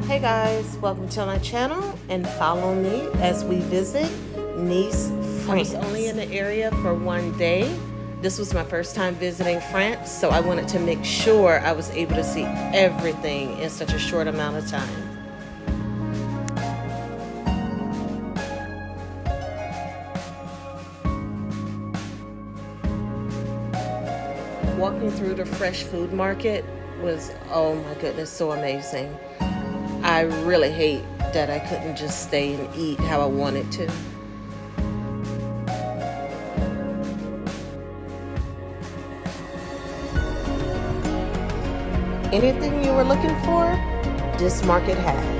Hey guys, welcome to my channel and follow me as we visit Nice, France. I was only in the area for one day. This was my first time visiting France, so I wanted to make sure I was able to see everything in such a short amount of time. Walking through the fresh food market was, oh my goodness, so amazing. I really hate that I couldn't just stay and eat how I wanted to. Anything you were looking for, this market had.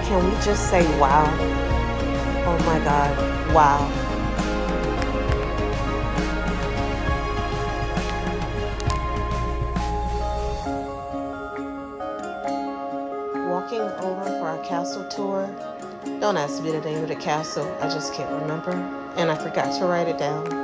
Can we just say wow? Oh my God, wow. Walking over for our castle tour. Don't ask me the name of the castle, I just can't remember. And I forgot to write it down.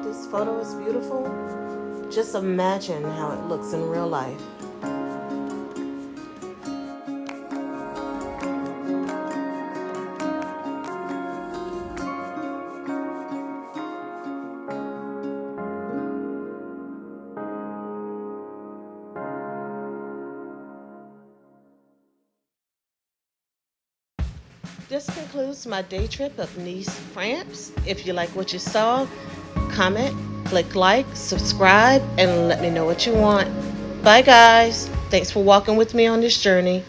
This photo is beautiful. Just imagine how it looks in real life. This concludes my day trip of Nice, France. If you like what you saw, comment, click like, subscribe, and let me know what you want. Bye guys. Thanks for walking with me on this journey.